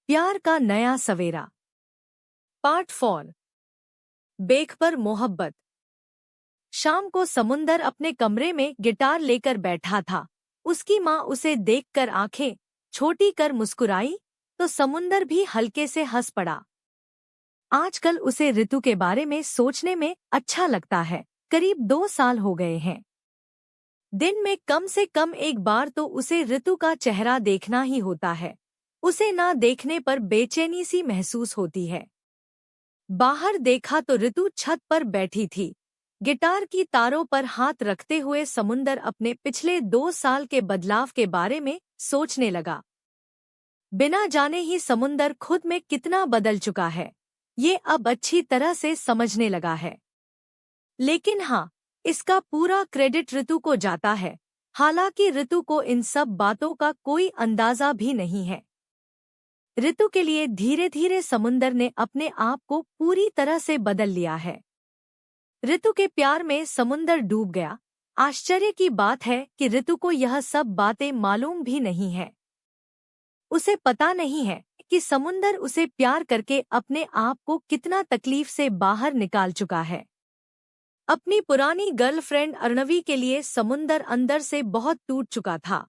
प्यार का नया सवेरा। पार्ट 4। बेख पर मोहब्बत। शाम को समुंदर अपने कमरे में गिटार लेकर बैठा था। उसकी माँ उसे देखकर आंखें छोटी कर मुस्कुराई तो समुंदर भी हल्के से हंस पड़ा। आजकल उसे ऋतु के बारे में सोचने में अच्छा लगता है। करीब 2 साल हो गए हैं। दिन में कम से कम एक बार तो उसे ऋतु का चेहरा देखना ही होता है। उसे ना देखने पर बेचैनी सी महसूस होती है। बाहर देखा तो ऋतु छत पर बैठी थी, गिटार की तारों पर हाथ रखते हुए। समुंदर अपने पिछले 2 साल के बदलाव के बारे में सोचने लगा। बिना जाने ही समुंदर खुद में कितना बदल चुका है, ये अब अच्छी तरह से समझने लगा है। लेकिन हाँ, इसका पूरा क्रेडिट ऋतु को जाता है। हालांकि ऋतु को इन सब बातों का कोई अंदाजा भी नहीं है। ऋतु के लिए धीरे धीरे समुंदर ने अपने आप को पूरी तरह से बदल लिया है। ऋतु के प्यार में समुंदर डूब गया। आश्चर्य की बात है कि ऋतु को यह सब बातें मालूम भी नहीं है। उसे पता नहीं है कि समुंदर उसे प्यार करके अपने आप को कितना तकलीफ से बाहर निकाल चुका है। अपनी पुरानी गर्लफ्रेंड अर्णवी के लिए समुंदर अंदर से बहुत टूट चुका था।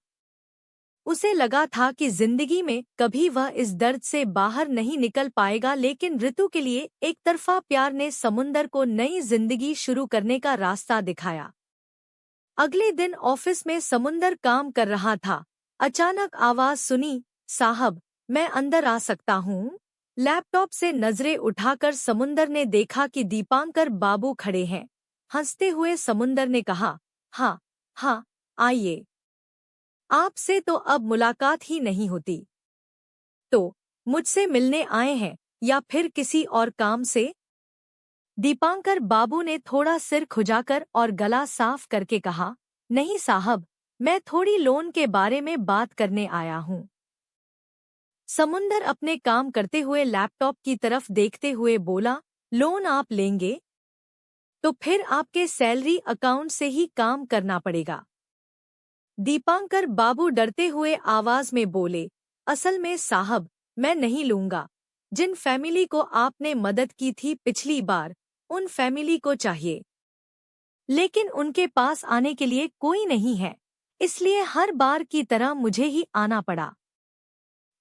उसे लगा था कि जिंदगी में कभी वह इस दर्द से बाहर नहीं निकल पाएगा, लेकिन ऋतु के लिए एक तरफा प्यार ने समुंदर को नई जिंदगी शुरू करने का रास्ता दिखाया। अगले दिन ऑफिस में समुंदर काम कर रहा था। अचानक आवाज सुनी, साहब, मैं अंदर आ सकता हूँ? लैपटॉप से नजरें उठाकर समुंदर ने देखा कि दीपांकर बाबू खड़े हैं। हंसते हुए समुंदर ने कहा, हाँ हाँ, आइए। आपसे तो अब मुलाकात ही नहीं होती। तो मुझसे मिलने आए हैं या फिर किसी और काम से? दीपांकर बाबू ने थोड़ा सिर खुजाकर और गला साफ करके कहा, नहीं साहब, मैं थोड़ी लोन के बारे में बात करने आया हूँ। समुंदर अपने काम करते हुए लैपटॉप की तरफ देखते हुए बोला, लोन आप लेंगे? तो फिर आपके सैलरी अकाउंट से ही काम करना पड़ेगा। दीपांकर बाबू डरते हुए आवाज में बोले, असल में साहब, मैं नहीं लूंगा। जिन फैमिली को आपने मदद की थी पिछली बार, उन फैमिली को चाहिए। लेकिन उनके पास आने के लिए कोई नहीं है, इसलिए हर बार की तरह मुझे ही आना पड़ा।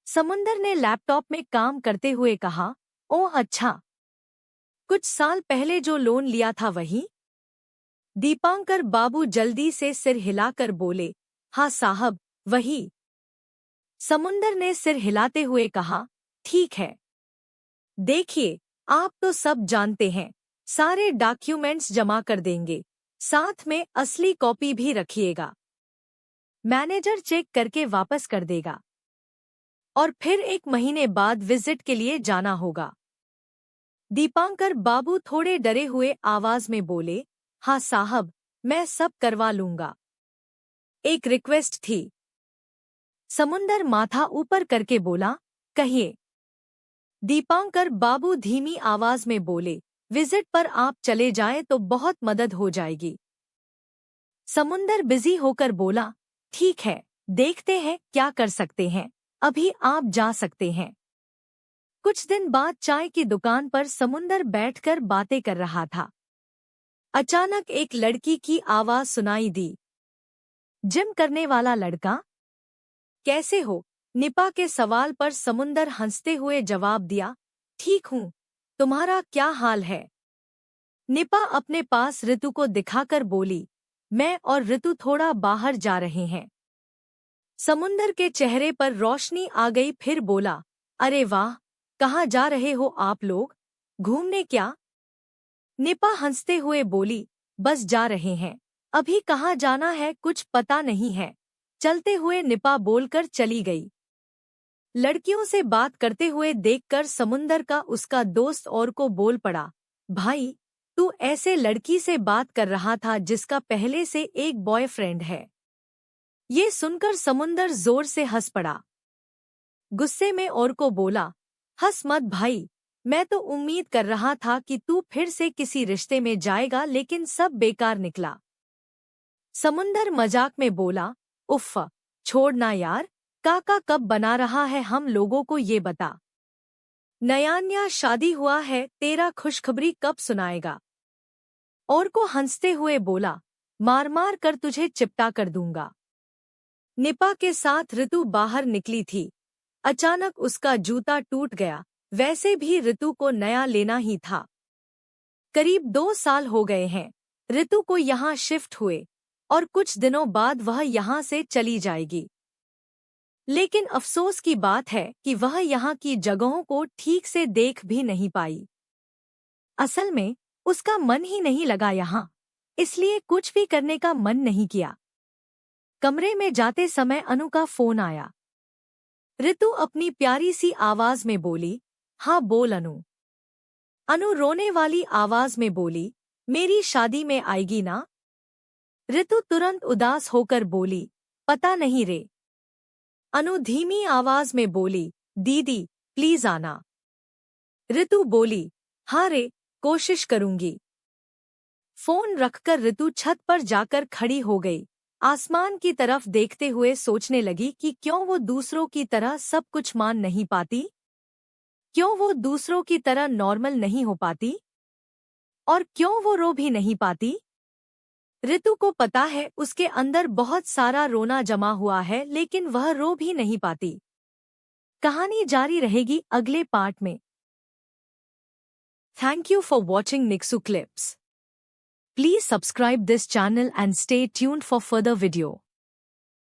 समुंदर ने लैपटॉप में काम करते हुए कहा, ओह अच्छा, कुछ साल पहले जो लोन लिया था वही? दीपांकर बाबू जल्दी से सिर हिलाकर बोले, हाँ साहब, वही। समुंदर ने सिर हिलाते हुए कहा, ठीक है। देखिए, आप तो सब जानते हैं, सारे डॉक्यूमेंट्स जमा कर देंगे, साथ में असली कॉपी भी रखिएगा। मैनेजर चेक करके वापस कर देगा और फिर 1 महीने बाद विजिट के लिए जाना होगा। दीपांकर बाबू थोड़े डरे हुए आवाज में बोले, हाँ साहब, मैं सब करवा लूंगा। एक रिक्वेस्ट थी। समुंदर माथा ऊपर करके बोला, कहिए। दीपांकर बाबू धीमी आवाज में बोले, विजिट पर आप चले जाएं तो बहुत मदद हो जाएगी। समुंदर बिजी होकर बोला, ठीक है, देखते हैं क्या कर सकते हैं, अभी आप जा सकते हैं। कुछ दिन बाद चाय की दुकान पर समुंदर बैठकर बातें कर रहा था। अचानक एक लड़की की आवाज सुनाई दी, जिम करने वाला लड़का? कैसे हो? निपा के सवाल पर समुंदर हंसते हुए जवाब दिया, ठीक हूँ, तुम्हारा क्या हाल है? निपा अपने पास ऋतु को दिखाकर बोली, मैं और ऋतु थोड़ा बाहर जा रहे हैं। समुंदर के चेहरे पर रोशनी आ गई, फिर बोला, अरे वाह, कहाँ जा रहे हो आप लोग? घूमने क्या? निपा हंसते हुए बोली, बस जा रहे हैं, अभी कहाँ जाना है कुछ पता नहीं है। चलते हुए निपा बोलकर चली गई। लड़कियों से बात करते हुए देखकर समुंदर का उसका दोस्त और को बोल पड़ा, भाई, तू ऐसे लड़की से बात कर रहा था जिसका पहले से एक बॉयफ्रेंड है? ये सुनकर समुंदर जोर से हंस पड़ा। गुस्से में और को बोला, हंस मत भाई, मैं तो उम्मीद कर रहा था कि तू फिर से किसी रिश्ते में जाएगा, लेकिन सब बेकार निकला। समुंदर मजाक में बोला, उफ़, छोड़ ना यार, काका कब बना रहा है हम लोगों को ये बता। नया नया शादी हुआ है, तेरा खुशखबरी कब सुनाएगा? और को हंसते हुए बोला, मार मार कर तुझे चिपटा कर दूंगा। निपा के साथ ऋतु बाहर निकली थी। अचानक उसका जूता टूट गया। वैसे भी ऋतु को नया लेना ही था। करीब 2 साल हो गए हैं ऋतु को यहाँ शिफ्ट हुए और कुछ दिनों बाद वह यहाँ से चली जाएगी। लेकिन अफसोस की बात है कि वह यहाँ की जगहों को ठीक से देख भी नहीं पाई। असल में उसका मन ही नहीं लगा यहाँ, इसलिए कुछ भी करने का मन नहीं किया। कमरे में जाते समय अनु का फोन आया। ऋतु अपनी प्यारी सी आवाज में बोली, हाँ बोल अनु। अनु रोने वाली आवाज में बोली, मेरी शादी में आएगी ना? ऋतु तुरंत उदास होकर बोली, पता नहीं रे। अनु धीमी आवाज में बोली, दीदी प्लीज आना। ऋतु बोली, हाँ रे, कोशिश करूंगी। फोन रखकर ऋतु छत पर जाकर खड़ी हो गई। आसमान की तरफ देखते हुए सोचने लगी कि क्यों वो दूसरों की तरह सब कुछ मान नहीं पाती, क्यों वो दूसरों की तरह नॉर्मल नहीं हो पाती, और क्यों वो रो भी नहीं पाती। ऋतु को पता है उसके अंदर बहुत सारा रोना जमा हुआ है, लेकिन वह रो भी नहीं पाती। कहानी जारी रहेगी अगले पार्ट में। Thank you for watching Nixu clips. Please subscribe this channel and stay tuned for further video.